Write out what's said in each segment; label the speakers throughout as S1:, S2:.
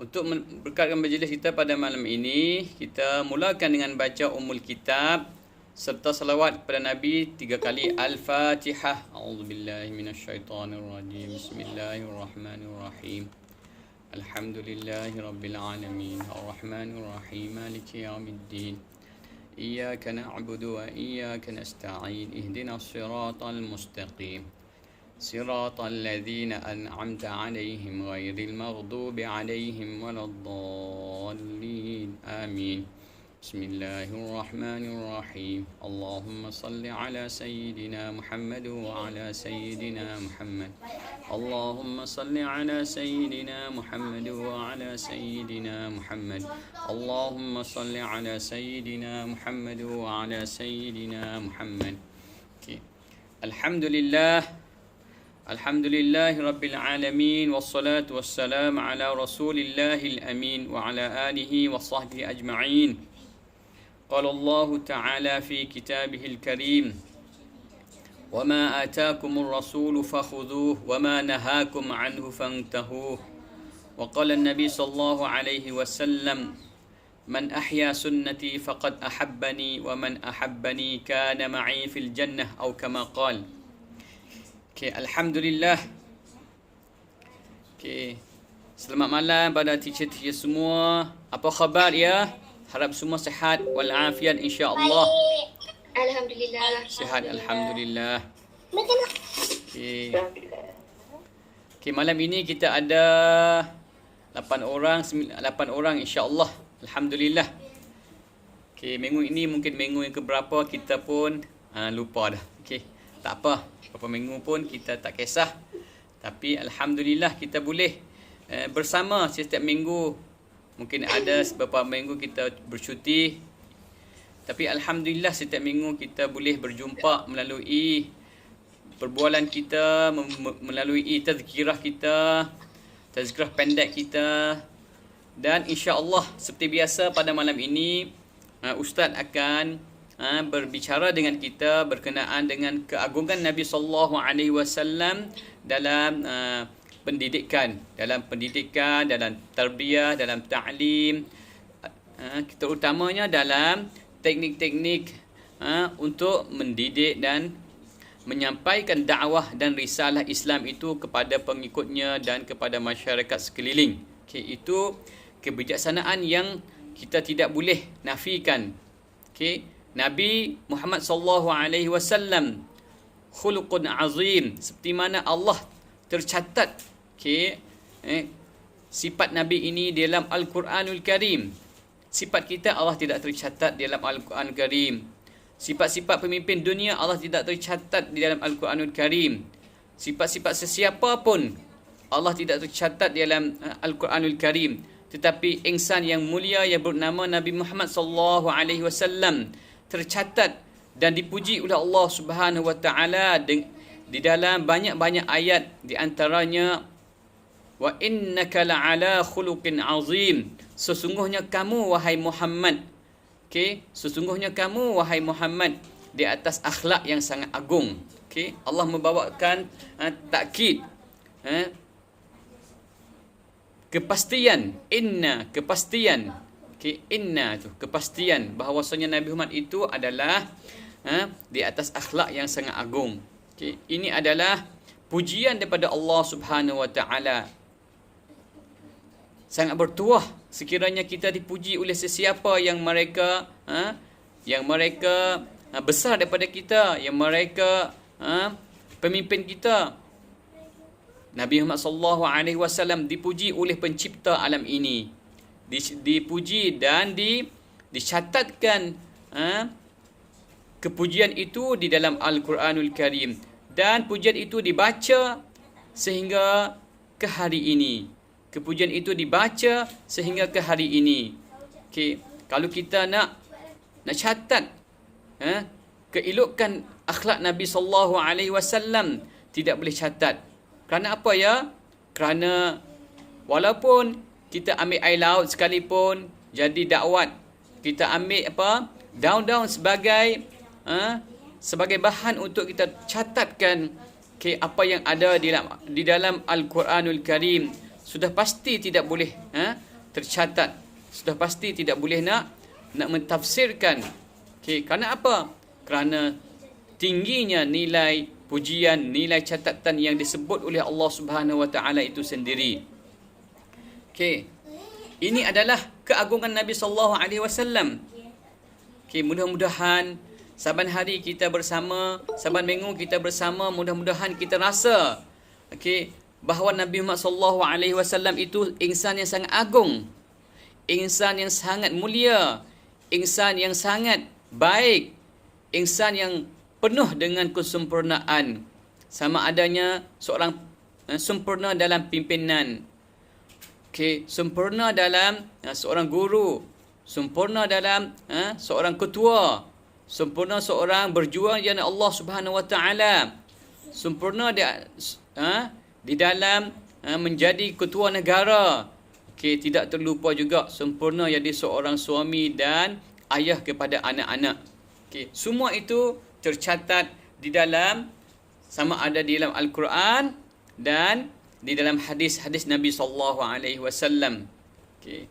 S1: Untuk berkatkan majlis kita pada malam ini, kita mulakan dengan baca Ummul Kitab serta salawat kepada Nabi 3 kali. Al-Fatihah. A'udzubillahi minasyaitonirrajim. Bismillahirrahmanirrahim. Alhamdulillahi rabbil alamin. Ar-Rahmanir-Rahim. Maliki yaumiddin. Iyyaka na'budu wa iyyaka nasta'in. Ihdinas siratal mustaqim. صراط الذين أنعمت عليهم غير المغضوب عليهم ولا الضالين آمين بسم الله الرحمن الرحيم اللهم صل على سيدنا محمد وعلى سيدنا محمد اللهم صل على سيدنا محمد وعلى سيدنا محمد اللهم صل على سيدنا محمد وعلى سيدنا محمد الحمد لله Alhamdulillahi Rabbil Alamin. Wassalatu wassalam ala Rasulillahil Amin. Wa ala alihi wa sahbihi ajma'in. Qala Allah Ta'ala fi kitabihil karim. Wa ma atakumur rasulu fakhudhuh. Wa ma nahakum anhu fantahuh. Wa qala Nabi sallallahu alaihi wasallam. Man ahya sunnati faqad ahabbani. Wa man ahabbani kana ma'i fil jannah. Atau kama qala. Okay, Alhamdulillah. Okay. Selamat malam pada teacher-teacher semua. Apa khabar ya? Harap semua sihat walafiat insya-Allah.
S2: Alhamdulillah.
S1: Sihat alhamdulillah. Okay. Okay, malam ini kita ada 8 orang insya-Allah. Alhamdulillah. Okay, minggu ini mungkin minggu yang keberapa kita pun lupa dah. Okay, tak apa. Berapa minggu pun kita tak kisah. Tapi Alhamdulillah kita boleh bersama setiap minggu. Mungkin ada beberapa minggu kita bercuti. Tapi Alhamdulillah setiap minggu kita boleh berjumpa melalui perbualan kita, melalui tazkirah kita, tazkirah pendek kita. Dan insya-Allah seperti biasa pada malam ini Ustaz akan berbicara dengan kita berkenaan dengan keagungan Nabi sallallahu alaihi wasallam dalam pendidikan, dalam tarbiyah, dalam ta'lim, terutamanya dalam teknik-teknik untuk mendidik dan menyampaikan dakwah dan risalah Islam itu kepada pengikutnya dan kepada masyarakat sekeliling. Okay, itu kebijaksanaan yang kita tidak boleh nafikan. Okay, Nabi Muhammad sallallahu alaihi wasallam khuluqun azim, seperti mana Allah tercatat sifat Nabi ini dalam Al-Quranul Karim. Sifat kita Allah tidak tercatat dalam Al-Quranul Karim. Sifat-sifat pemimpin dunia Allah tidak tercatat di dalam Al-Quranul Karim. Sifat-sifat sesiapa pun Allah tidak tercatat dalam Al-Quranul Karim. Tetapi insan yang mulia yang bernama Nabi Muhammad sallallahu alaihi wasallam tercatat dan dipuji oleh Allah Subhanahu wa taala di dalam banyak-banyak ayat, di antaranya wa innaka la'ala khuluqin azim, sesungguhnya kamu wahai Muhammad, sesungguhnya kamu wahai Muhammad di atas akhlak yang sangat agung. Allah membawakan takkid, kepastian, kepastian. Inna tu kepastian bahawasanya Nabi Muhammad itu adalah di atas akhlak yang sangat agung. Ini adalah pujian daripada Allah Subhanahu wa taala. Sangat bertuah sekiranya kita dipuji oleh sesiapa yang mereka besar daripada kita, yang mereka pemimpin kita. Nabi Muhammad sallallahu alaihi wasallam dipuji oleh pencipta alam ini. Dipuji dan dicatatkan kepujian itu di dalam Al-Quranul Karim, dan pujian itu dibaca sehingga ke hari ini. Kepujian itu dibaca sehingga ke hari ini. Kalau kita nak catat keelokan akhlak Nabi sallallahu alaihi wasallam, tidak boleh catat. Kerana apa ya? Kerana walaupun kita ambil air laut sekalipun jadi dakwat, kita ambil daun-daun sebagai bahan untuk kita catatkan apa yang ada di dalam Al-Quranul Karim, sudah pasti tidak boleh tercatat. Sudah pasti tidak boleh nak mentafsirkan. Okey, kerana apa? Kerana tingginya nilai pujian, nilai catatan yang disebut oleh Allah Subhanahu Wa Taala itu sendiri. Okey. Ini adalah keagungan Nabi sallallahu alaihi wasallam. Okey, mudah-mudahan saban hari kita bersama, saban minggu kita bersama, mudah-mudahan kita rasa okey bahawa Nabi Muhammad sallallahu alaihi wasallam itu insan yang sangat agung, insan yang sangat mulia, insan yang sangat baik, insan yang penuh dengan kesempurnaan, sama adanya seorang sempurna dalam pimpinan, okey, sempurna dalam seorang guru, sempurna dalam seorang ketua, sempurna seorang berjuang di jalan Allah Subhanahu Wa Taala, sempurna di dalam menjadi ketua negara. Okey, tidak terlupa juga sempurna jadi seorang suami dan ayah kepada anak-anak. Okey, semua itu tercatat di dalam, sama ada di dalam Al-Quran dan di dalam hadis-hadis Nabi sallallahu alaihi wasallam. Okey.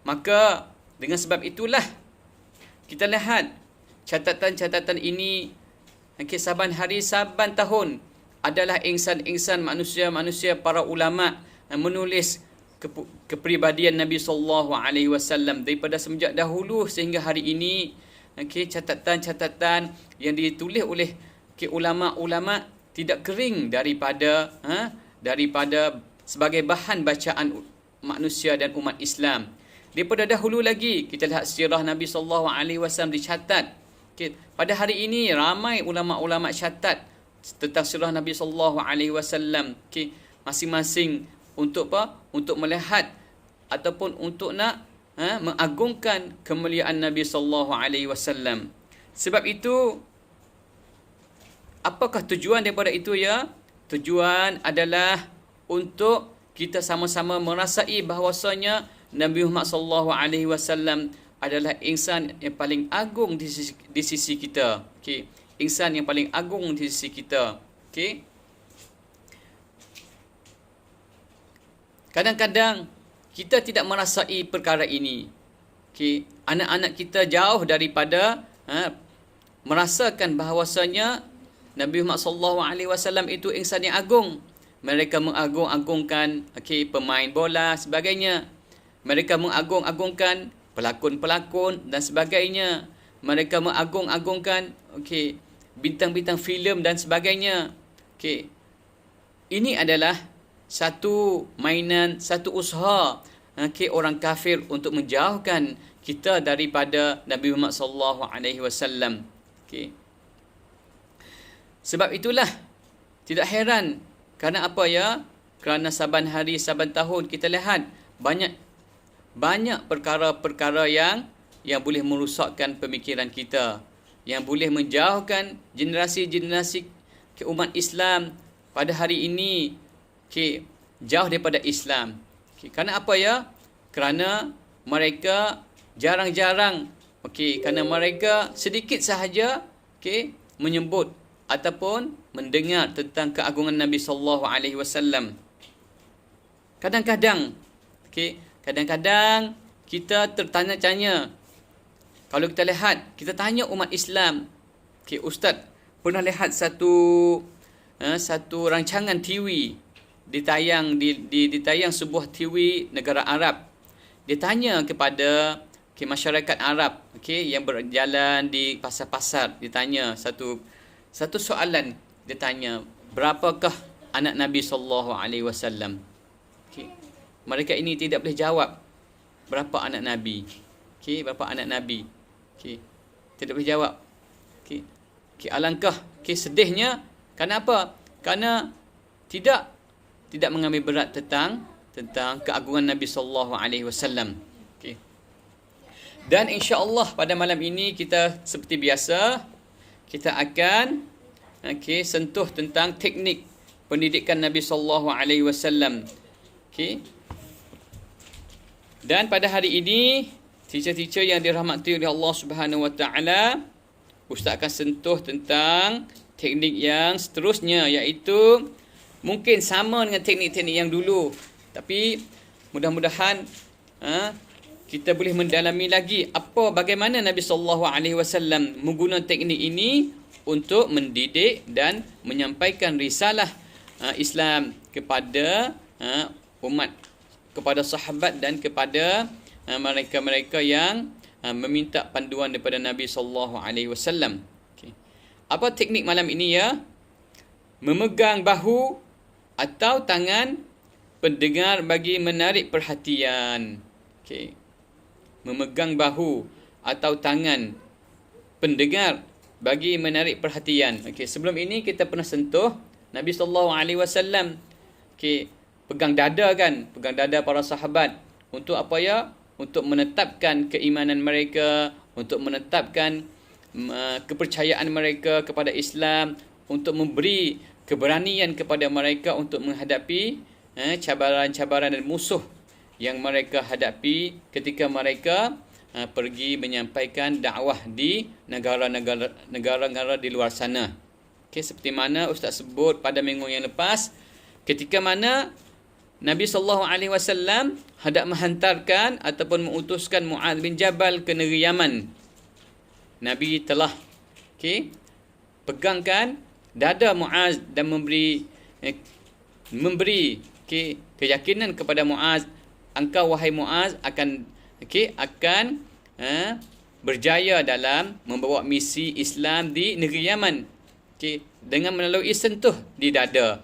S1: Maka dengan sebab itulah kita lihat catatan-catatan ini, okey, saban hari, saban tahun adalah insan-insan manusia-manusia, para ulama menulis kepribadian Nabi sallallahu alaihi wasallam daripada semenjak dahulu sehingga hari ini. Okey, catatan-catatan yang ditulis oleh ulama-ulama tidak kering daripada sebagai bahan bacaan manusia dan umat Islam. Daripada dahulu lagi kita lihat sirah Nabi sallallahu alaihi wasallam dicatat. Okay. Pada hari ini ramai ulama-ulama catat tentang sirah Nabi sallallahu alaihi wasallam. Okay. Masing-masing untuk apa? Untuk melihat ataupun untuk nak mengagungkan kemuliaan Nabi sallallahu alaihi wasallam. Sebab itu, apakah tujuan daripada itu ya? Tujuan adalah untuk kita sama-sama merasai bahawasanya Nabi Muhammad sallallahu alaihi wasallam adalah insan yang paling agung di sisi kita. Okey, insan yang paling agung di sisi kita. Okey. Kadang-kadang kita tidak merasai perkara ini. Okey, anak-anak kita jauh daripada merasakan bahawasanya Nabi Muhammad sallallahu alaihi wasallam itu insan yang agung. Mereka mengagung-agungkan pemain bola sebagainya. Mereka mengagung-agungkan pelakon-pelakon dan sebagainya. Mereka mengagung-agungkan bintang-bintang filem dan sebagainya. Ini adalah satu mainan, satu usaha orang kafir untuk menjauhkan kita daripada Nabi Muhammad sallallahu alaihi wasallam. Sebab itulah tidak heran kerana apa ya? Kerana saban hari, saban tahun kita lihat banyak perkara-perkara yang boleh merosakkan pemikiran kita, yang boleh menjauhkan generasi-generasi umat Islam pada hari ini jauh daripada Islam. Kerana apa ya? Kerana mereka jarang-jarang, kerana mereka sedikit sahaja menyebut ataupun mendengar tentang keagungan Nabi sallallahu alaihi wasallam. Kadang-kadang kita tertanya-tanya. Kalau kita lihat, kita tanya umat Islam, ustaz pernah lihat satu rancangan TV ditayang ditayang sebuah TV negara Arab. Dia tanya kepada masyarakat Arab yang berjalan di pasar-pasar, dia tanya satu soalan, dia tanya, berapakah anak Nabi sallallahu alaihi wasallam? Mereka ini tidak boleh jawab berapa anak Nabi. Berapa anak Nabi? Tidak boleh jawab. Alangkah sedihnya. Kenapa? Kerana tidak mengambil berat tentang keagungan Nabi sallallahu alaihi wasallam. Dan insya-Allah pada malam ini kita seperti biasa kita akan sentuh tentang teknik pendidikan Nabi sallallahu alaihi wasallam. Dan pada hari ini, teacher-teacher yang dirahmati oleh Allah Subhanahu Wa Taala, Ustaz akan sentuh tentang teknik yang seterusnya, iaitu mungkin sama dengan teknik-teknik yang dulu, tapi mudah-mudahan kita boleh mendalami lagi bagaimana Nabi SAW menggunakan teknik ini untuk mendidik dan menyampaikan risalah Islam kepada umat, kepada sahabat dan kepada mereka-mereka yang meminta panduan daripada Nabi SAW. Okay. Apa teknik malam ini ya? Memegang bahu atau tangan pendengar bagi menarik perhatian. Okay. Memegang bahu atau tangan pendengar bagi menarik perhatian. Okay. Sebelum ini kita pernah sentuh Nabi SAW. Okay. Pegang dada kan? Pegang dada para sahabat. Untuk apa ya? Untuk menetapkan keimanan mereka, untuk menetapkan kepercayaan mereka kepada Islam, untuk memberi keberanian kepada mereka untuk menghadapi cabaran-cabaran dan musuh yang mereka hadapi ketika mereka pergi menyampaikan dakwah di negara-negara di luar sana. Okay, seperti mana Ustaz sebut pada minggu yang lepas, ketika mana Nabi SAW hendak menghantarkan ataupun mengutuskan Mu'adz bin Jabal ke negeri Yaman. Nabi telah pegangkan dada Mu'adz dan memberi keyakinan kepada Mu'adz, engkau wahai Mu'adz akan berjaya dalam membawa misi Islam di negeri Yaman. Dengan melalui sentuh di dada.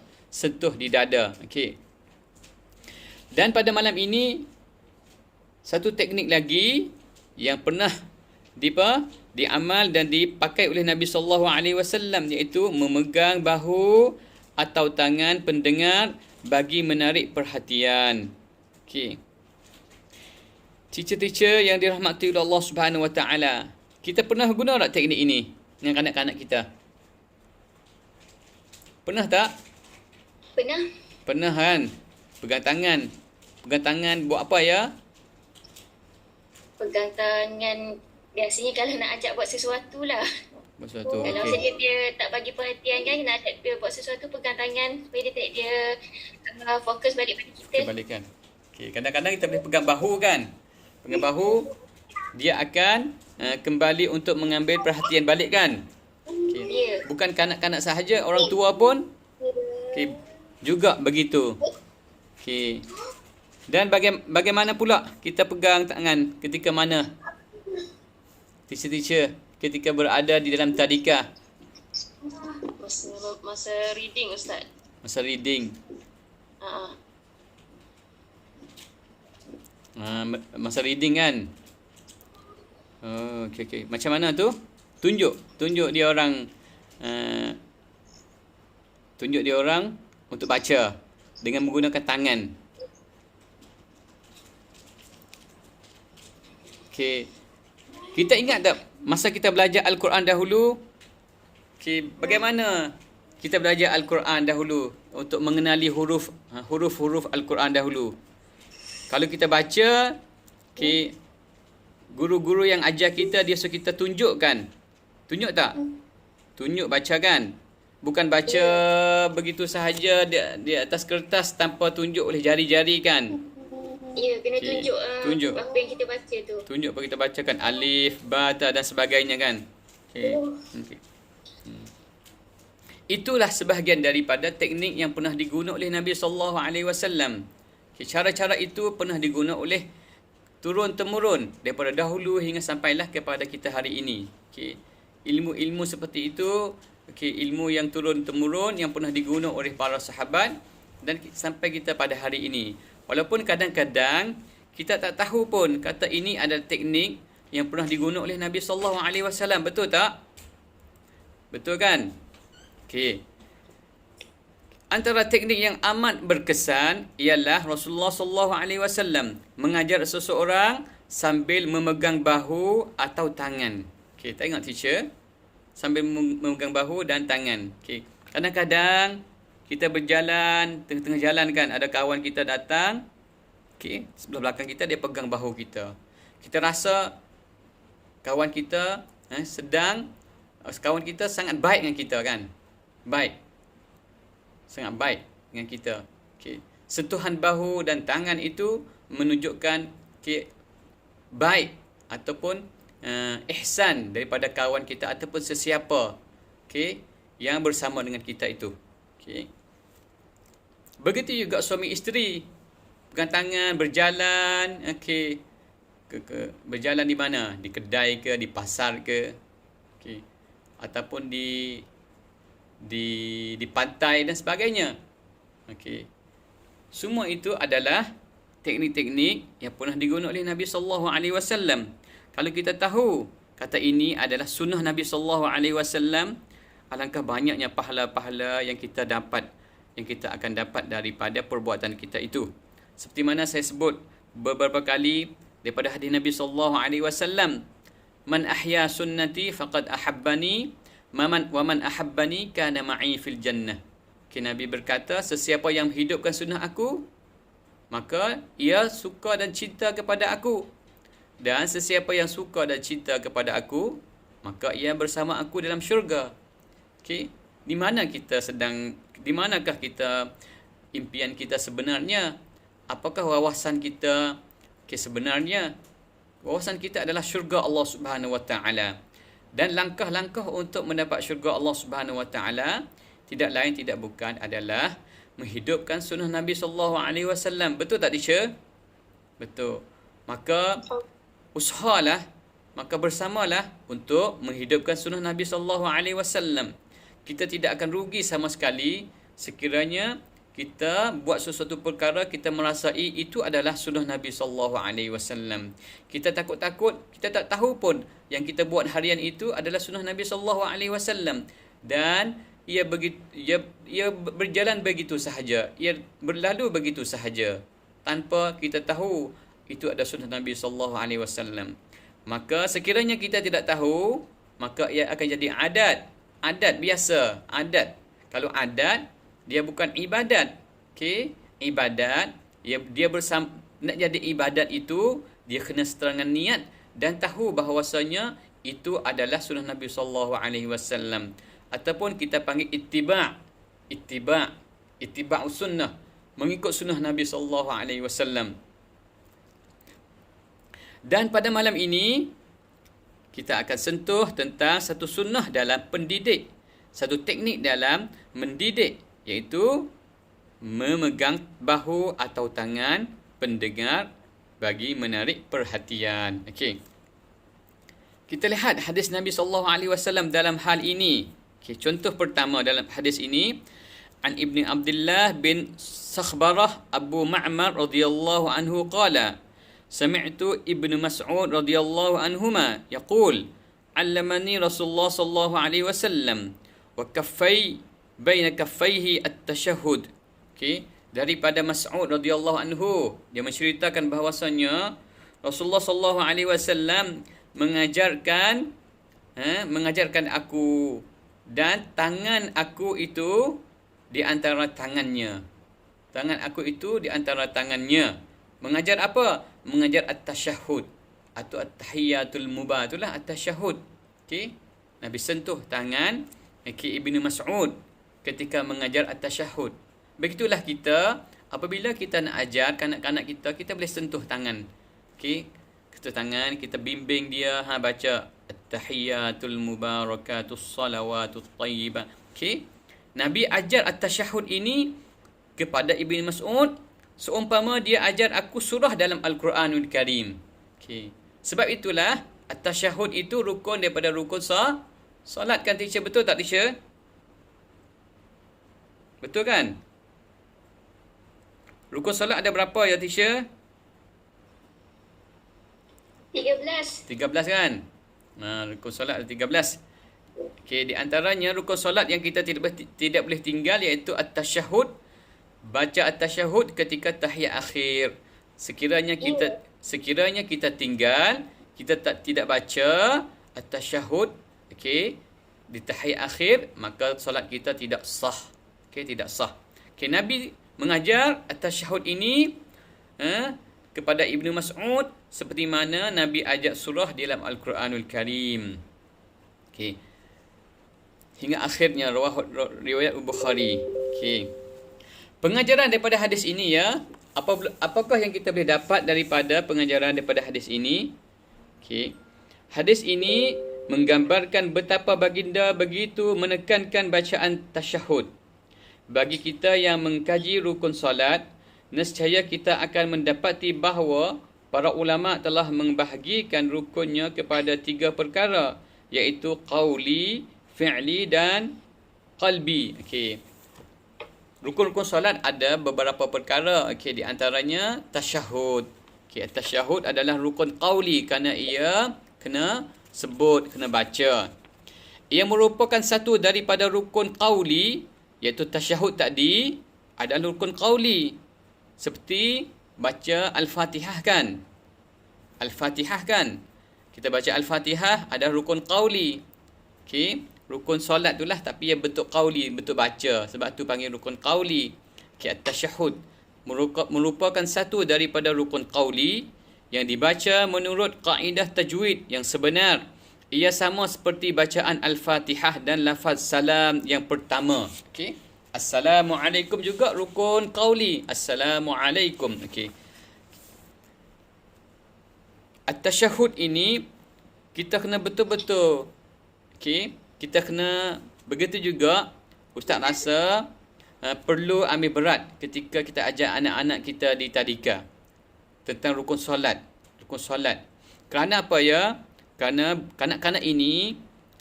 S1: Dan pada malam ini, satu teknik lagi yang pernah diamal dan dipakai oleh Nabi SAW, iaitu memegang bahu atau tangan pendengar bagi menarik perhatian. Okay. Teacher-teacher yang dirahmati oleh Allah Subhanahu Wa Taala, kita pernah guna tak teknik ini dengan kanak-kanak kita? Pernah tak? Pernah kan? Pegang tangan buat apa ya?
S2: Pegang tangan biasanya kalau nak ajak buat sesuatu lah. Kalau saja dia tak bagi perhatian kan, nak ajak dia buat sesuatu, pegang tangan supaya dia fokus balik pada kita.
S1: Kebalikan. Okay. Kadang-kadang kita boleh pegang bahu kan? Pegang bahu, dia akan kembali untuk mengambil perhatian balik kan? Okay.
S2: Yeah.
S1: Bukan kanak-kanak sahaja, orang tua pun juga begitu. Okay. Dan bagaimana pula kita pegang tangan ketika mana? Teacher, ketika berada di dalam tadika.
S2: Masa reading Ustaz.
S1: Masa reading. Masa reading kan? Oh, okay. Macam mana tu? Tunjuk dia orang untuk baca dengan menggunakan tangan. Okay. Kita ingat tak masa kita belajar Al-Quran dahulu? Okay. Bagaimana kita belajar Al-Quran dahulu untuk mengenali huruf-huruf Al-Quran dahulu? Kalau kita baca, okay, guru-guru yang ajar kita, dia suruh kita tunjukkan. Tunjuk tak? Tunjuk baca kan? Bukan baca begitu sahaja di atas kertas tanpa tunjuk oleh jari-jari kan?
S2: Ya, kena tunjuk apa yang kita baca tu.
S1: Tunjuk apa kita bacakan, alif, ba, ta dan sebagainya kan. Okay. Itulah sebahagian daripada teknik yang pernah digunakan oleh Nabi SAW. Okay. Cara-cara itu pernah digunakan oleh turun-temurun daripada dahulu hingga sampailah kepada kita hari ini. Okay. Ilmu-ilmu seperti itu, ilmu yang turun-temurun yang pernah digunakan oleh para sahabat dan sampai kita pada hari ini. Walaupun kadang-kadang kita tak tahu pun kata ini adalah teknik yang pernah digunakan oleh Nabi SAW. Betul tak? Betul kan? Okey. Antara teknik yang amat berkesan ialah Rasulullah SAW mengajar seseorang sambil memegang bahu atau tangan. Okey, tengok teacher. Sambil memegang bahu dan tangan. Okey. Kadang-kadang kita berjalan, tengah-tengah jalan kan, ada kawan kita datang, sebelah belakang kita, dia pegang bahu kita. Kita rasa kawan kita kawan kita sangat baik dengan kita kan? Baik. Sangat baik dengan kita. Sentuhan bahu dan tangan itu menunjukkan baik ataupun ihsan daripada kawan kita ataupun sesiapa yang bersama dengan kita itu. Begitu juga suami isteri, pegang tangan berjalan, berjalan di mana? Di kedai ke, di pasar ke, ataupun di pantai dan sebagainya. Semua itu adalah teknik-teknik yang pernah digunakan oleh Nabi sallallahu alaihi wasallam. Kalau kita tahu kata ini adalah sunnah Nabi sallallahu alaihi wasallam, alangkah banyaknya pahala-pahala yang kita akan dapat daripada perbuatan kita itu. Seperti mana saya sebut beberapa kali daripada hadis Nabi sallallahu alaihi wasallam, "Man ahya sunnati faqad ahabbani, wa man ahabbani kana ma'i fil jannah." Nabi berkata, sesiapa yang menghidupkan sunnah aku, maka ia suka dan cinta kepada aku. Dan sesiapa yang suka dan cinta kepada aku, maka ia bersama aku dalam syurga. Di manakah kita impian kita sebenarnya? Apakah wawasan kita sebenarnya? Wawasan kita adalah syurga Allah Subhanahu Wa Taala. Dan langkah-langkah untuk mendapat syurga Allah Subhanahu Wa Taala tidak lain tidak bukan adalah menghidupkan sunnah Nabi sallallahu alaihi wasallam. Betul tak, teacher? Betul. Maka usahalah, maka bersamalah untuk menghidupkan sunnah Nabi sallallahu alaihi wasallam. Kita tidak akan rugi sama sekali sekiranya kita buat sesuatu perkara kita merasai itu adalah sunnah Nabi sallallahu alaihi wasallam. Kita takut-takut, kita tak tahu pun yang kita buat harian itu adalah sunnah Nabi sallallahu alaihi wasallam, dan ia berjalan begitu sahaja, ia berlalu begitu sahaja tanpa kita tahu itu adalah sunnah Nabi sallallahu alaihi wasallam. Maka sekiranya kita tidak tahu, maka ia akan jadi adat biasa, adat. Kalau adat, dia bukan ibadat. Ibadat, dia bersama, nak jadi ibadat itu dia kena seterangan niat dan tahu bahawasanya itu adalah sunnah Nabi sallallahu alaihi wasallam. Ataupun kita panggil ittiba' sunnah, mengikut sunnah Nabi sallallahu alaihi wasallam. Dan pada malam ini kita akan sentuh tentang satu sunnah dalam pendidik, satu teknik dalam mendidik, iaitu memegang bahu atau tangan pendengar bagi menarik perhatian. Kita lihat hadis Nabi sallallahu alaihi wasallam dalam hal ini. Contoh pertama dalam hadis ini, an Ibni Abdullah bin Sakhbarah Abu Ma'mar radhiyallahu anhu qala, sami'tu Ibnu Mas'ud radhiyallahu anhuma yaqul, 'allamani Rasulullah sallallahu alaihi wasallam wa kaffai baina kaffaihi at-tashahhud. Daripada Mas'ud radhiyallahu anhu, dia menceritakan bahawasanya Rasulullah sallallahu alaihi wasallam mengajarkan aku, dan tangan aku itu di antara tangannya. Tangan aku itu di antara tangannya. Mengajar apa? Mengajar at-tashahhud atau at-tahiyatul mubah. Itulah at-tashahhud. Nabi sentuh tangan Ibnu Mas'ud ketika mengajar at-tashahhud. Begitulah kita, apabila kita nak ajar kanak-kanak kita, kita boleh sentuh tangan. Sentuh tangan, kita bimbing dia baca at-tahiyatul mubarakatus salawatut tayyibah. Nabi ajar at-tashahhud ini kepada Ibnu Mas'ud seumpama dia ajar aku surah dalam Al-Quranul Karim. Sebab itulah at-tashahhud itu rukun daripada rukun solat, kan teacher? Betul tak, teacher? Betul kan? Rukun solat ada berapa ya, teacher?
S2: 13
S1: kan? Rukun solat ada 13. Di antaranya rukun solat yang kita tidak boleh tinggal iaitu at-tashahhud. Baca at-tashahhud ketika tahiyat akhir. Sekiranya kita tinggal, kita tidak baca at-tashahhud di tahiyat akhir, maka solat kita tidak sah. Tidak sah. Nabi mengajar at-tashahhud ini kepada Ibnu Mas'ud seperti mana Nabi ajak surah dalam Al-Quranul Karim. Hingga akhirnya riwayat Bukhari. Pengajaran daripada hadis ini Apakah yang kita boleh dapat daripada pengajaran daripada hadis ini? Okey. Hadis ini menggambarkan betapa baginda begitu menekankan bacaan tasyahud. Bagi kita yang mengkaji rukun solat, nescaya kita akan mendapati bahawa para ulama telah membahagikan rukunnya kepada 3 perkara, iaitu qauli, fi'li dan qalbi. Okey. Rukun-rukun solat ada beberapa perkara. Okey, di antaranya tasyahud. Okey, tasyahud adalah rukun qauli kerana ia kena sebut, kena baca. Ia merupakan satu daripada rukun qauli, iaitu tasyahud tadi adalah rukun qauli. Seperti baca Al-Fatihah kan? Al-Fatihah kan? Kita baca Al-Fatihah adalah rukun qauli. Okey, rukun solat itulah tapi ia bentuk qauli, bentuk baca. Sebab tu panggil rukun qauli. Okey, at-tasyahud merupakan satu daripada rukun qauli yang dibaca menurut kaedah tajwid yang sebenar. Ia sama seperti bacaan Al-Fatihah dan lafaz salam yang pertama. Okey. Assalamualaikum juga rukun qauli. Assalamualaikum. Okey. At-tasyahud ini kita kena betul-betul. Okey, kita kena begitu juga. Ustaz rasa perlu ambil berat ketika kita ajar anak-anak kita di tadika tentang rukun solat. Rukun solat. Kerana apa ya? Kerana kanak-kanak ini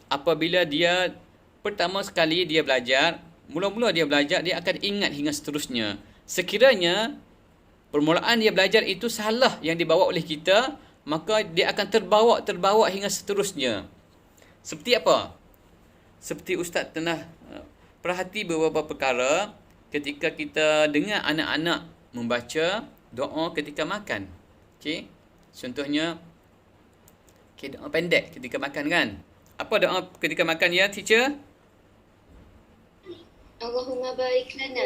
S1: apabila dia pertama sekali dia belajar, mula-mula dia belajar, dia akan ingat hingga seterusnya. Sekiranya permulaan dia belajar itu salah yang dibawa oleh kita, maka dia akan terbawa hingga seterusnya. Seperti apa? Seperti Ustaz pernah perhati beberapa perkara ketika kita dengar anak-anak membaca doa ketika makan. Okey. Contohnya doa pendek ketika makan kan? Apa doa ketika makan ya, teacher?
S2: Allahumma barik lana.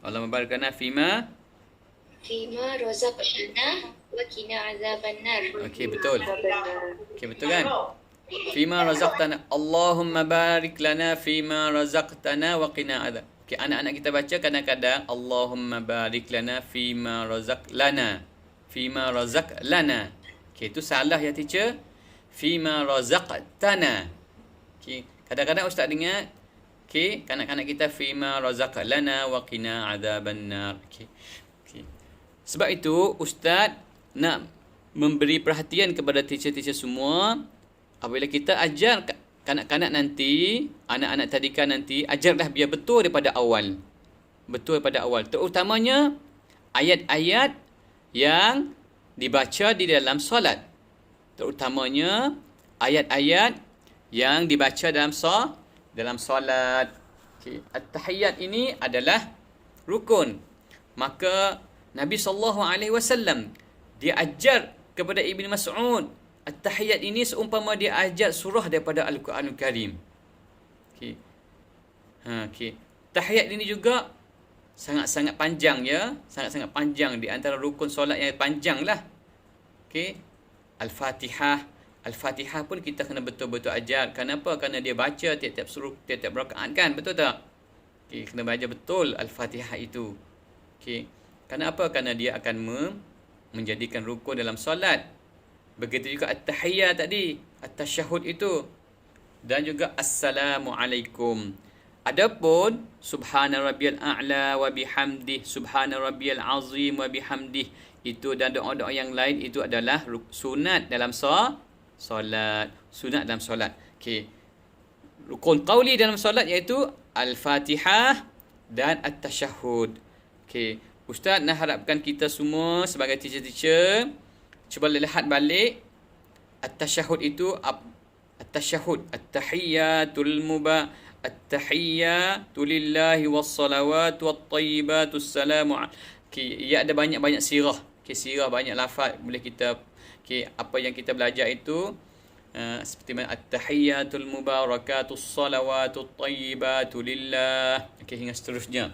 S1: Allahumma barik lana fima
S2: razaqtana wa qina azabannar.
S1: Okey, betul. Okey, betul kan? Fima razaqtana. Allahumma barik lana fima razaqtana wa qina azab. Okey, anak-anak kita baca kadang-kadang Allahumma barik lana fima razaqlana. Fima razaqlana. Okey, itu salah ya teacher. Fima razaqtana. Okey, kadang-kadang ustaz dengar okey, kanak-kanak kita fima razaqlana wa qina azabannar. Okey. Okey. Sebab itu ustaz nak memberi perhatian kepada teacher-teacher semua. Apabila kita ajar kanak-kanak nanti, anak-anak tadika nanti, ajarlah biar betul daripada awal. Betul daripada awal. Terutamanya ayat-ayat yang dibaca di dalam solat. Terutamanya ayat-ayat yang dibaca dalam solat. Okay. At-tahiyyat ini adalah rukun. Maka Nabi SAW dia ajar kepada Ibn Mas'ud At-tahiyyat ini seumpama dia ajar surah daripada Al-Quranul Karim. Okey. Okey. Tahiyat ini juga sangat-sangat panjang ya. Sangat-sangat panjang di antara rukun solat yang panjang lah. Okey. Al-Fatihah. Al-Fatihah pun kita kena betul-betul ajar. Kenapa? Kerana dia baca tiap-tiap surah, tiap-tiap rakaat kan. Betul tak? Okey. Kena baca betul Al-Fatihah itu. Okey. Kenapa? Kerana dia akan menjadikan rukun dalam solat. Begitu juga at-tahiyyat tadi, at-tasyahud itu. Dan juga assalamualaikum. Adapun subhana rabbiyal a'la wa bihamdih, subhana rabbiyal azim wa bihamdih, itu dan doa-doa yang lain itu adalah sunat dalam solat. Sunat dalam solat. Okey. Rukun qauli dalam solat iaitu al-Fatihah dan at-tasyahud. Okey. Ustaz nak harapkan kita semua sebagai teacher-teacher cuba lihat balik at-tasyahud itu at-tasyahud at-tahiyyatul at-tahiyyatu lillahi was-salawatu wat-thayyibatus salamu. Okey, ia ada banyak-banyak sirah. Okey, sirah banyak lafaz boleh kita apa yang kita belajar itu seperti at-tahiyyatul mubarakatus salawatut thayyibatu lillah. Okey, hingga seterusnya.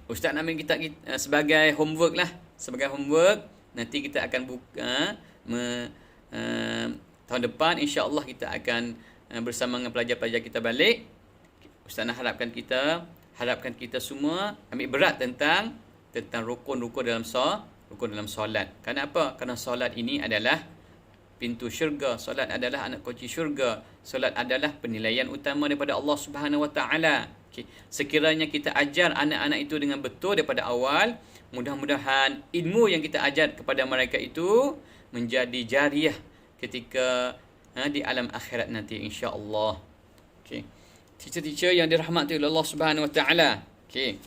S1: Ustaz nak ambil kita sebagai homework lah, sebagai homework. Nanti kita akan buka tahun depan insya-Allah kita akan bersama dengan pelajar-pelajar kita balik. Ustaz nak harapkan kita semua ambil berat tentang tentang rukun-rukun dalam solat. Kenapa? Kerana solat ini adalah pintu syurga, solat adalah anak kunci syurga, solat adalah penilaian utama daripada Allah Subhanahu Wa Taala. Sekiranya kita ajar anak-anak itu dengan betul daripada awal, mudah-mudahan ilmu yang kita ajar kepada mereka itu menjadi jariah ketika di alam akhirat nanti, insya-Allah. Okey. Teacher-teacher yang dirahmati oleh Allah Subhanahu Wa Taala. Okey.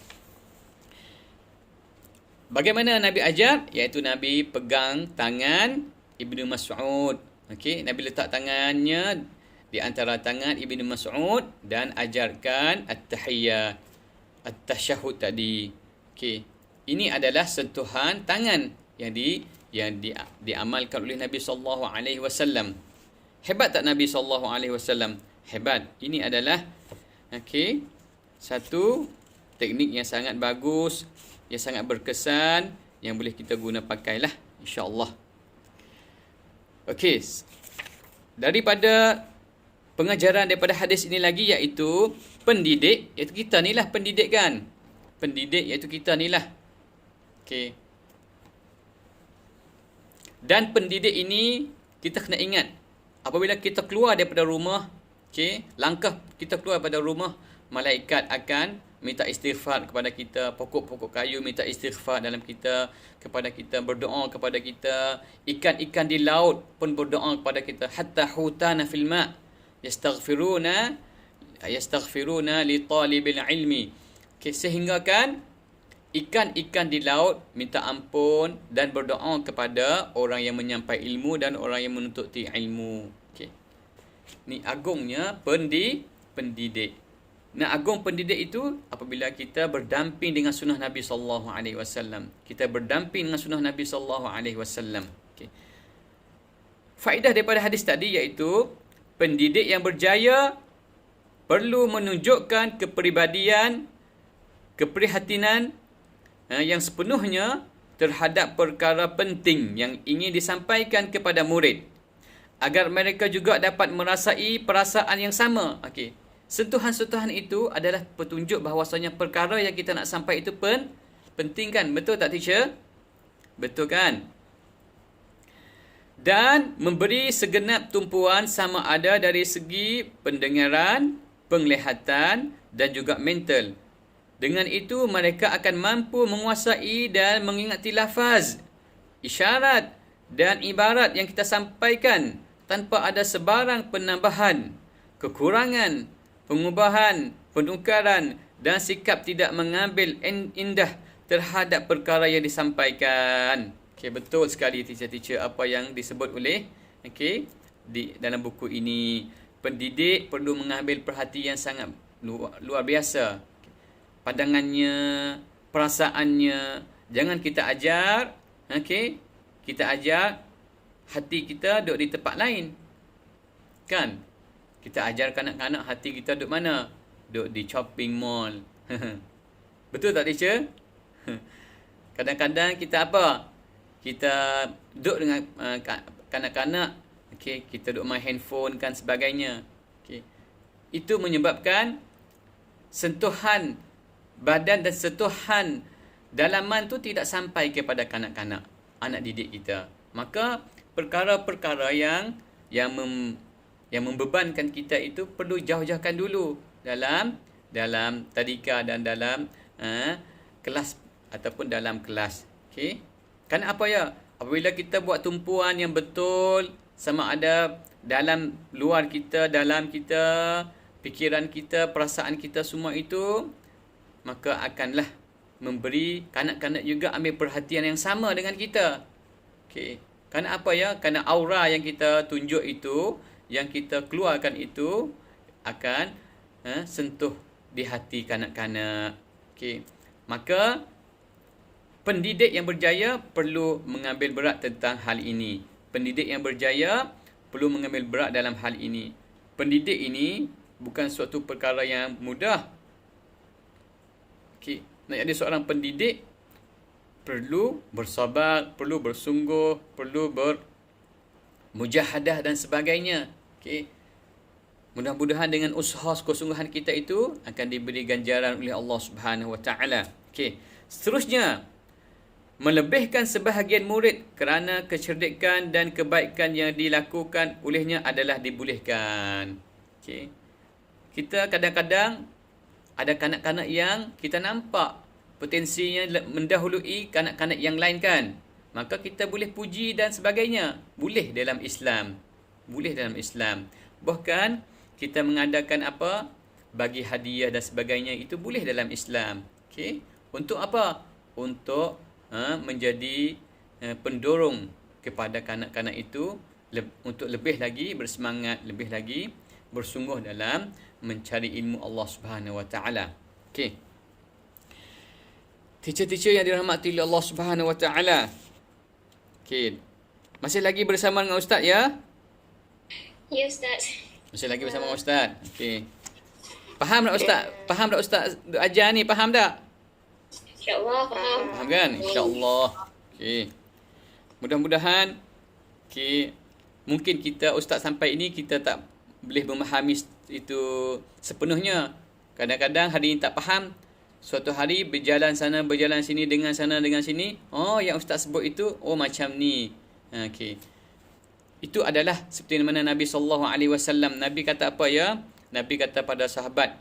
S1: Bagaimana Nabi ajar? Iaitu Nabi pegang tangan Ibnu Mas'ud. Okey, Nabi letak tangannya di antara tangan Ibnu Mas'ud dan ajarkan at-tahiyyat, at-tasyahud tadi. Okey. Ini adalah sentuhan tangan yang diamalkan oleh Nabi sallallahu alaihi wasallam. Hebat tak Nabi sallallahu alaihi wasallam? Hebat. Ini adalah satu teknik yang sangat bagus, yang sangat berkesan, yang boleh kita guna pakailah, insya-Allah. Okey. Daripada pengajaran daripada hadis ini lagi, iaitu pendidik, iaitu kita ni lah pendidik kan. Pendidik iaitu kita ni lah. Okey. Dan pendidik ini kita kena ingat, apabila kita keluar daripada rumah, langkah kita keluar daripada rumah, malaikat akan minta istighfar kepada kita, pokok-pokok kayu minta istighfar dalam kita, kepada kita, berdoa kepada kita, ikan-ikan di laut pun berdoa kepada kita, hatta hutana fil ma' yastaghfiruna li talibil ilmi. Sehingga kan ikan-ikan di laut minta ampun dan berdoa kepada orang yang menyampai ilmu dan orang yang menuntut ilmu. Ni agungnya pendidik. Nah, agung pendidik itu apabila kita berdamping dengan sunnah Nabi sallallahu alaihi wasallam. Kita berdamping dengan sunnah Nabi sallallahu alaihi wasallam. Faedah daripada hadis tadi iaitu pendidik yang berjaya perlu menunjukkan kepribadian, keprihatinan yang sepenuhnya terhadap perkara penting yang ingin disampaikan kepada murid, agar mereka juga dapat merasai perasaan yang sama. Sentuhan-sentuhan itu adalah petunjuk bahawasanya perkara yang kita nak sampai itu penting kan? Betul tak, teacher? Betul kan? Dan memberi segenap tumpuan sama ada dari segi pendengaran, penglihatan dan juga mental. Dengan itu mereka akan mampu menguasai dan mengingati lafaz, isyarat dan ibarat yang kita sampaikan tanpa ada sebarang penambahan, kekurangan, pengubahan, penukaran dan sikap tidak mengambil indah terhadap perkara yang disampaikan. Betul sekali teacher-teacher apa yang disebut oleh di dalam buku ini. Pendidik perlu mengambil perhatian sangat luar biasa. Pandangannya, perasaannya. Jangan kita ajar, kita ajar hati kita duduk di tempat lain. Kan? Kita ajar kanak-kanak hati kita duduk mana? Duduk di shopping mall. Betul tak, teacher? Kadang-kadang kita apa? Kita duduk dengan kanak-kanak, kita duduk main handphone kan sebagainya. Itu menyebabkan sentuhan badan dan sentuhan dalaman tu tidak sampai kepada kanak-kanak, anak didik kita. Maka perkara-perkara yang membebankan kita itu perlu jauh-jauhkan dulu dalam tadika dan dalam kelas ataupun dalam kelas. Kan apa ya? Apabila kita buat tumpuan yang betul, sama ada dalam luar kita, dalam kita, fikiran kita, perasaan kita semua itu, maka akanlah memberi kanak-kanak juga ambil perhatian yang sama dengan kita. Kerana apa ya? Kerana aura yang kita tunjuk itu, yang kita keluarkan itu akan sentuh di hati kanak-kanak. Maka pendidik yang berjaya perlu mengambil berat tentang hal ini. Pendidik yang berjaya perlu mengambil berat dalam hal ini. Pendidik ini bukan suatu perkara yang mudah. Nak jadi seorang pendidik perlu bersabar, perlu bersungguh, perlu bermujahadah dan sebagainya. Mudah-mudahan dengan usaha kesungguhan kita itu akan diberi ganjaran oleh Allah Subhanahu Wa Taala. Seterusnya, melebihkan sebahagian murid kerana kecerdikan dan kebaikan yang dilakukan olehnya adalah dibolehkan. Okey. Kita kadang-kadang ada kanak-kanak yang kita nampak potensinya mendahului kanak-kanak yang lain kan. Maka kita boleh puji dan sebagainya. Boleh dalam Islam. Boleh dalam Islam. Bahkan kita mengadakan apa? Bagi hadiah dan sebagainya, itu boleh dalam Islam. Okey. Untuk apa? Untuk menjadi pendorong kepada kanak-kanak itu untuk lebih lagi bersemangat, lebih lagi bersungguh dalam mencari ilmu Allah Subhanahu Wa Taala. Okey. Teacher-teacher yang dirahmati oleh Allah Subhanahu Wa Taala. Okey. Masih lagi bersama dengan Ustaz ya?
S2: Ya Ustaz.
S1: Masih lagi bersama dengan Ustaz. Okey. Faham tak Ustaz? Faham tak Ustaz ajar ni? Faham tak?
S2: InsyaAllah faham.
S1: Faham kan? InsyaAllah. Okey. Mudah-mudahan mungkin kita Ustaz sampai ini kita tak boleh memahami itu sepenuhnya. Kadang-kadang hari ini tak faham. Suatu hari berjalan sana, berjalan sini, dengan sana, dengan sini. Oh, yang Ustaz sebut itu, oh macam ni. Okey. Itu adalah seperti mana Nabi SAW. Nabi kata apa ya? Nabi kata pada sahabat,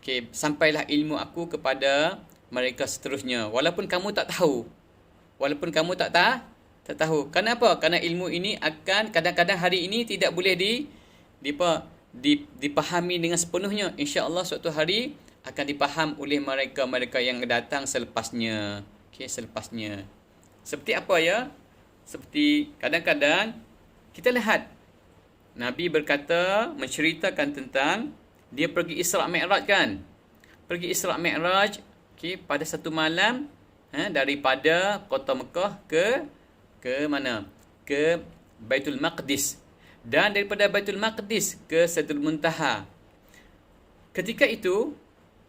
S1: okey, sampailah ilmu aku kepada mereka seterusnya. Walaupun kamu tak tahu. Walaupun kamu tak tahu. Kenapa? Kerana ilmu ini akan kadang-kadang hari ini tidak boleh dipahami dengan sepenuhnya. InsyaAllah suatu hari akan dipaham oleh mereka yang datang selepasnya. Okey, selepasnya. Seperti apa ya? Seperti kadang-kadang kita lihat Nabi berkata, menceritakan tentang dia pergi Isra' Mi'raj kan? Pergi Isra' Mi'raj, okey, pada satu malam daripada kota Mekah ke mana? Ke Baitul Maqdis. Dan daripada Baitul Maqdis ke Sidratul Muntaha. Ketika itu,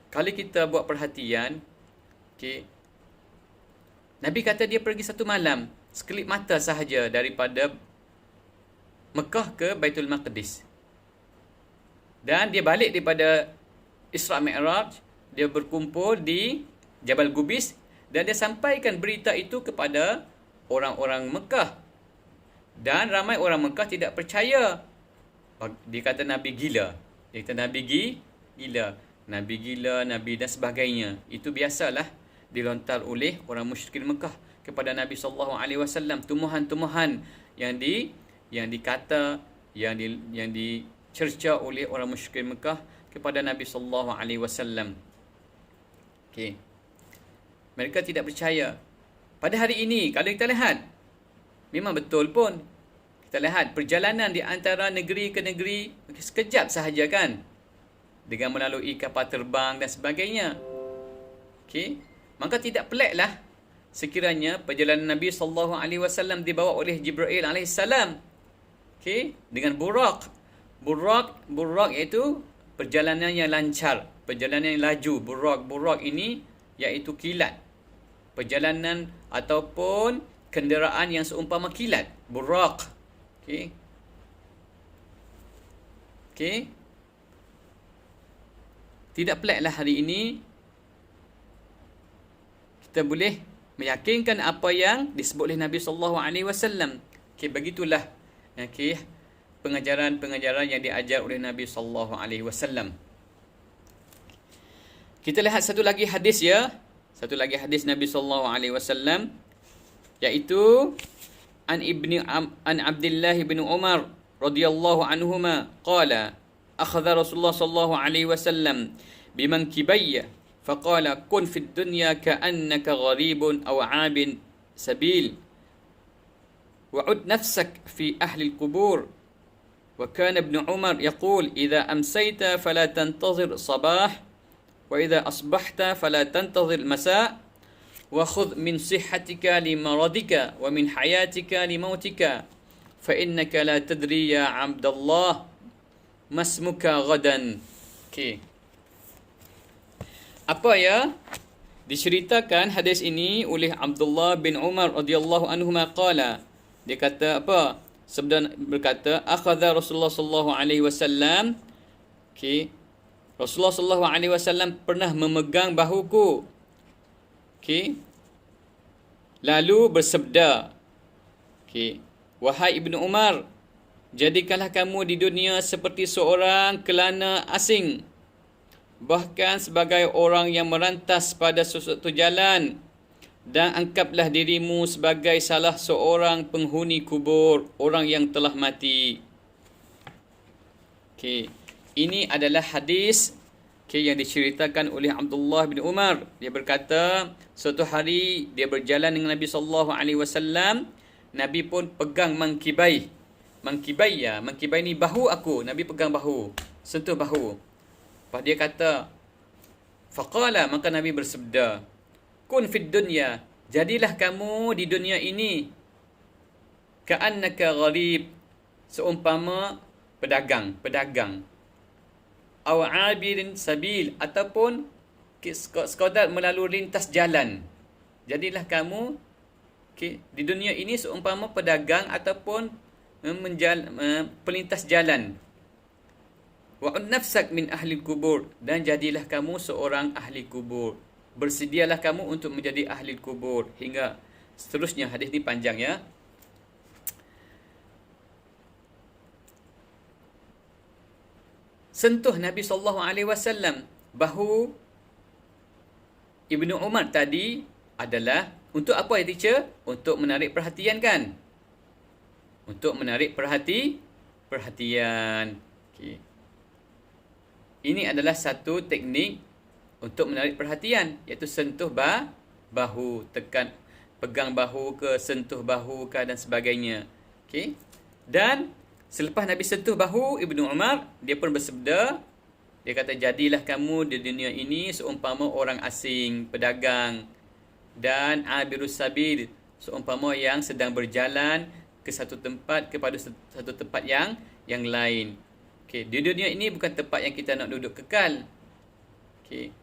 S1: kalau kita buat perhatian, okey, Nabi kata dia pergi satu malam, sekelip mata sahaja daripada Mekah ke Baitul Maqdis. Dan dia balik daripada Isra' Mi'raj, dia berkumpul di Jabal Gubis dan dia sampaikan berita itu kepada orang-orang Mekah. Dan ramai orang Mekah tidak percaya. Dia kata Nabi gila. Dia kata Nabi gila. Nabi gila, Nabi dan sebagainya. Itu biasalah dilontar oleh orang musyrikin Mekah kepada Nabi SAW. Tumbuhan-tumbuhan yang dikata, yang dicerca oleh orang musyrikin Mekah kepada Nabi SAW. Okey. Mereka tidak percaya. Pada hari ini, kalau kita lihat, memang betul pun. Kita lihat perjalanan di antara negeri ke negeri sekejap sahaja kan? Dengan melalui kapal terbang dan sebagainya. Okey. Maka tidak peliklah sekiranya perjalanan Nabi SAW dibawa oleh Jibril AS. Okey, dengan burak. Burak iaitu perjalanan yang lancar, perjalanan yang laju. Burak ini iaitu kilat. Perjalanan ataupun kenderaan yang seumpama kilat. Burak. Okey. Okey. Tidak peliklah hari ini kita boleh meyakinkan apa yang disebut oleh Nabi SAW. Okey, begitulah. Okey, pengajaran-pengajaran yang diajar oleh Nabi SAW. Kita lihat satu lagi hadis ya. Satu lagi hadis Nabi SAW, iaitu an Abdullah bin Umar radhiyallahu anhuma qala akhadha Rasulullah sallallahu alaihi wasallam bimankibayya faqala kun fid dunya ka'annaka gharibun aw 'abin sabil wa'ud nafsak fi ahli al-qubur. وكان ابن عمر يقول إذا أمسيت فلا تنتظر الصباح وإذا أصبحت فلا تنتظر المساء وخذ من صحتك لمرضك ومن حياتك لموتك فإنك لا تدري يا عبد الله ما اسمك غدا. Okay. Apa ya diceritakan hadis ini oleh Abdullah bin Umar radhiyallahu anhuma qala, dia kata apa? Sabda berkata, akhadha Rasulullah sallallahu alaihi wasallam. Okey. Rasulullah sallallahu alaihi wasallam pernah memegang bahuku. Okey. lalu bersabda, okey, wahai Ibnu Umar, jadikanlah kamu di dunia seperti seorang kelana asing, bahkan sebagai orang yang merantas pada sesuatu jalan, dan anggaplah dirimu sebagai salah seorang penghuni kubur, orang yang telah mati. Okey, ini adalah hadis yang diceritakan oleh Abdullah bin Umar. Dia berkata, suatu hari dia berjalan dengan Nabi SAW. Nabi pun pegang mangkibai. Mangkibai ni bahu aku. Nabi pegang bahu, sentuh bahu. Lepas dia kata, faqala, maka Nabi bersabda, kun fid dunya, jadilah kamu di dunia ini, ka'annaka gharib, seumpama pedagang, aw abirin sabil, ataupun sekadar melalui lintas jalan. Jadilah kamu di dunia ini seumpama pedagang ataupun pelintas jalan. Wa'ud nafsak min ahli kubur, dan jadilah kamu seorang ahli kubur. Bersedialah kamu untuk menjadi ahli kubur, hingga seterusnya. Hadis ni panjang ya. Sentuh Nabi SAW bahu Ibnu Umar tadi adalah untuk apa ya teacher? Untuk menarik perhatian kan? Untuk menarik perhatian. Okay. Ini adalah satu teknik untuk menarik perhatian, iaitu sentuh bahu, tekan, pegang bahu ke, sentuh bahu ke, dan sebagainya. Okay. Dan selepas Nabi sentuh bahu Ibnu Umar, dia pun bersabda, dia kata, jadilah kamu di dunia ini seumpama orang asing, pedagang, dan abirus sabil, seumpama yang sedang berjalan ke satu tempat kepada satu tempat yang lain. Okey, di dunia ini bukan tempat yang kita nak duduk kekal. Okey.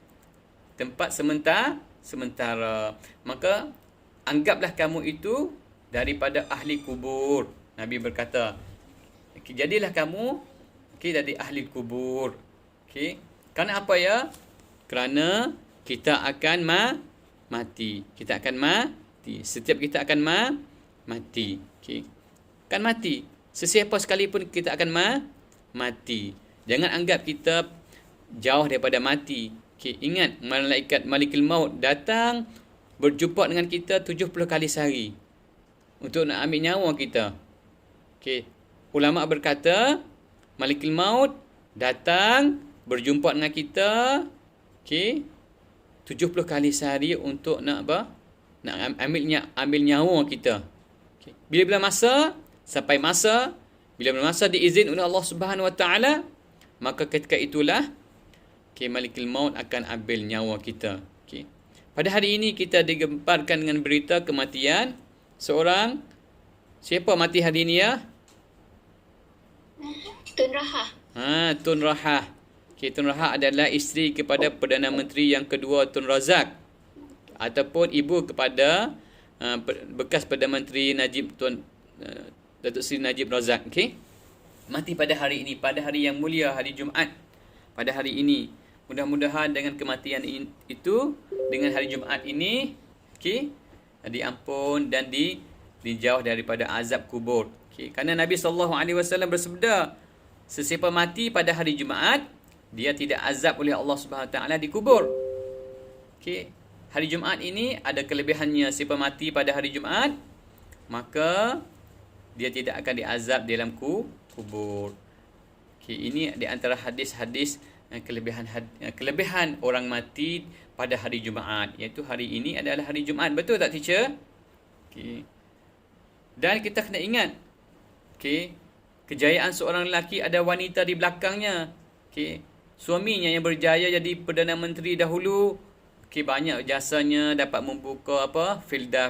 S1: Tempat sementara. Maka anggaplah kamu itu daripada ahli kubur. Nabi berkata, okay, jadilah kamu dari ahli kubur. Okay. Kerana apa ya? Kerana kita akan mati. Kita akan mati. Setiap kita akan mati. Okay. Akan mati. Sesiapa sekalipun kita akan mati. Jangan anggap kita jauh daripada mati. Okay. Ingat, Malikul Maut datang berjumpa dengan kita 70 kali sehari untuk nak ambil nyawa kita. Okay. Ulama berkata, Malikul Maut datang berjumpa dengan kita, okay, 70 kali sehari untuk nak apa? Nak ambil nyawa kita. Okay. Bila masa, sampai masa, bila masa diizin oleh Allah Subhanahu Wa Taala, maka ketika itulah, okay, Malikul Maut akan ambil nyawa kita. Okay. Pada hari ini kita digemparkan dengan berita kematian seorang. Siapa mati hari ini ya?
S2: Tun Rahah.
S1: Tun Rahah. Okay, Tun Rahah adalah isteri kepada Perdana Menteri yang kedua Tun Razak, ataupun ibu kepada bekas Perdana Menteri Datuk Seri Najib Razak. Okay? Mati pada hari ini, pada hari yang mulia, hari Jumaat. Pada hari ini, mudah-mudahan dengan kematian itu, dengan hari Jumaat ini, okay, diampun dan dijauh daripada azab kubur. Okay. Kerana Nabi SAW bersabda, sesiapa mati pada hari Jumaat, dia tidak azab oleh Allah Subhanahu Taala di kubur. Okay. Hari Jumaat ini ada kelebihannya. Siapa mati pada hari Jumaat, maka dia tidak akan diazab di dalam kubur. Okay. Ini di antara hadis-hadis kelebihan orang mati pada hari Jumaat, iaitu hari ini adalah hari Jumaat. Betul tak teacher? Okay. Dan kita kena ingat, okay, kejayaan seorang lelaki ada wanita di belakangnya. Okay. Suaminya yang berjaya jadi Perdana Menteri dahulu, okay, banyak jasanya, dapat membuka filda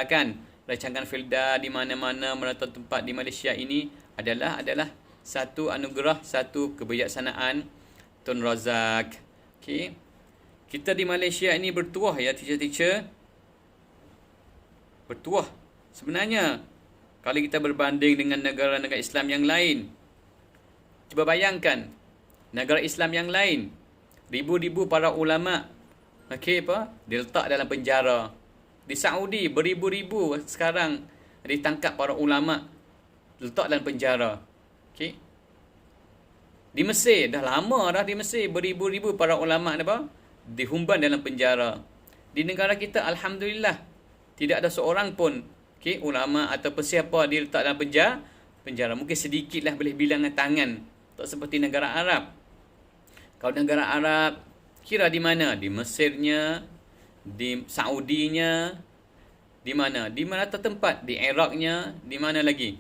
S1: kan, rancangan filda di mana-mana, merata tempat di Malaysia ini adalah satu anugerah, satu kebijaksanaan Tun Razak. Okay. Kita di Malaysia ini bertuah ya teacher. Bertuah. Sebenarnya, kalau kita berbanding dengan negara-negara Islam yang lain, cuba bayangkan, negara Islam yang lain, ribu-ribu para ulama, okay, diletak dalam penjara. Di Saudi beribu-ribu sekarang ditangkap para ulama, letak dalam penjara. Okey. Di Mesir dah lama dah, di Mesir beribu-ribu para ulama apa? Dihumban dalam penjara. Di negara kita alhamdulillah tidak ada seorang pun ulama atau siapa diletak dalam penjara. Mungkin sedikitlah boleh bilang dengan tangan. Tak seperti negara Arab. Kalau negara Arab kira di mana? Di Mesirnya, di Saudinya, di mana? Di mana tertempat? Di Iraqnya, di mana lagi?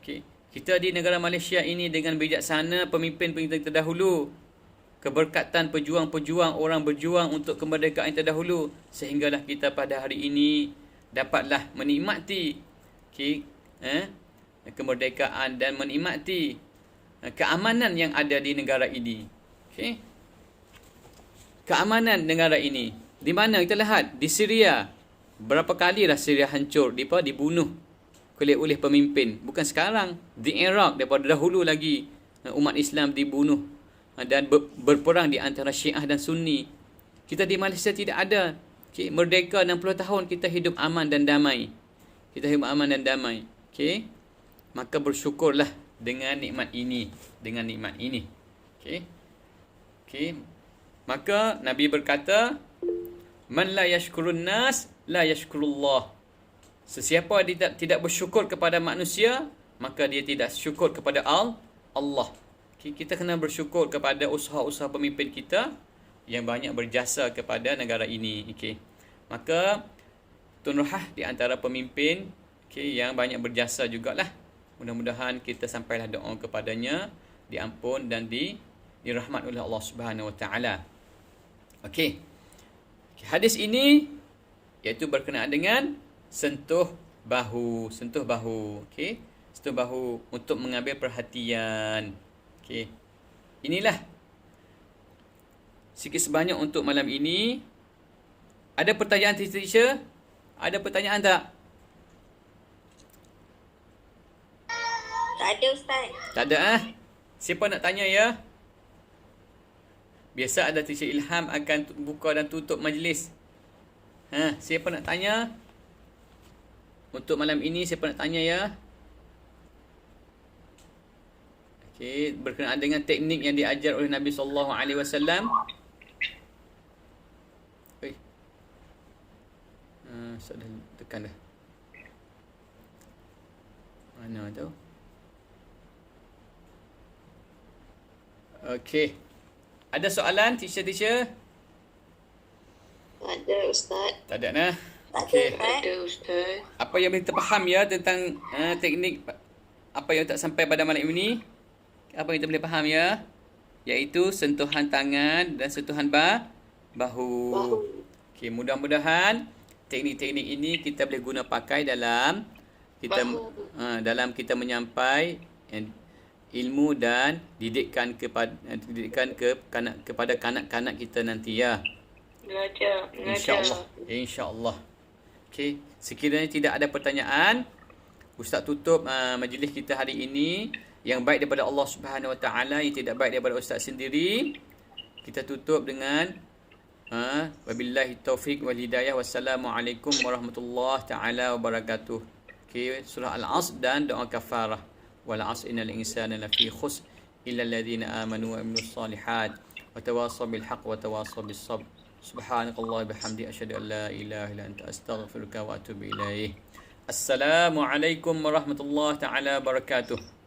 S1: Okey. Kita di negara Malaysia ini dengan bijaksana pemimpin-pemimpin terdahulu, keberkatan pejuang-pejuang, orang berjuang untuk kemerdekaan terdahulu, sehinggalah kita pada hari ini dapatlah menikmati kemerdekaan dan menikmati keamanan yang ada di negara ini. Okey. Keamanan negara ini. Di mana kita lihat? Di Syria. Berapa kali dah Syria hancur, dibunuh oleh pemimpin. Bukan sekarang. Di Iraq, daripada dahulu lagi umat Islam dibunuh dan berperang di antara Syiah dan Sunni. Kita di Malaysia tidak ada. Okay. Merdeka 60 tahun, kita hidup aman dan damai. Kita hidup aman dan damai. Okay. Maka bersyukurlah dengan nikmat ini. Dengan nikmat ini. Okay. Okay. Maka Nabi berkata, Man la yashkurun nas, la yashkurullah. Sesiapa tidak bersyukur kepada manusia, maka dia tidak syukur kepada Allah. Okay. Kita kena bersyukur kepada usaha-usaha pemimpin kita yang banyak berjasa kepada negara ini. Okay. Maka Tun Rahah di antara pemimpin yang banyak berjasa jugalah. Mudah-mudahan kita sampailah doa kepadanya, diampun dan dirahmat oleh Allah Subhanahu Wa Taala. Okey. Hadis ini iaitu berkenaan dengan sentuh bahu, okey. Sentuh bahu untuk mengambil perhatian. Okey. Inilah sikit sebanyak untuk malam ini. Ada pertanyaan teacher? Ada pertanyaan tak?
S2: Tak ada, Ustaz.
S1: Tak ada Siapa nak tanya ya? Biasa ada teacher Ilham akan buka dan tutup majlis. Siapa nak tanya? Untuk malam ini siapa nak tanya ya? Okey, berkenaan dengan teknik yang diajar oleh Nabi sallallahu alaihi wasallam. Saya dah tekan dah. Mana tu? Okey. Ada soalan teacher?
S2: Tak ada, Ustaz.
S1: Tak ada nah.
S2: Okey. Tak ada, Ustaz.
S1: Apa yang boleh terfaham ya tentang teknik apa yang tak sampai pada malam ini? Apa yang kita boleh faham ya? Iaitu sentuhan tangan dan sentuhan bahu. Okey, mudah-mudahan teknik-teknik ini kita boleh guna pakai dalam kita menyampai ilmu dan didikan kepada kanak-kanak kita nanti ya. InsyaAllah. Okey, sekiranya tidak ada pertanyaan, Ustaz tutup majlis kita hari ini. Yang baik daripada Allah Subhanahu Wa Taala, yang tidak baik daripada Ustaz sendiri, kita tutup dengan wabillahi taufiq wal hidayah. Wassalamualaikum warahmatullahi taala wabarakatuh. Okey, surah Al-Asr dan doa kafarah. Wal 'asr innal insana lafi khusr illa alladhina amanu wa amilus solihat wa tawassaw bil haqq wa tawassaw bis sabr. Subhanakallah bihamdi asyhadu an la ilaha illa anta astaghfiruka wa atubu ilaih. Assalamualaikum warahmatullahi taala wabarakatuh.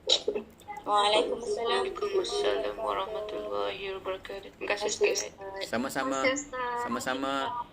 S2: Waalaikumsalam warahmatullahi wabarakatuh. Terima kasih, Ustaz.
S1: Sama-sama.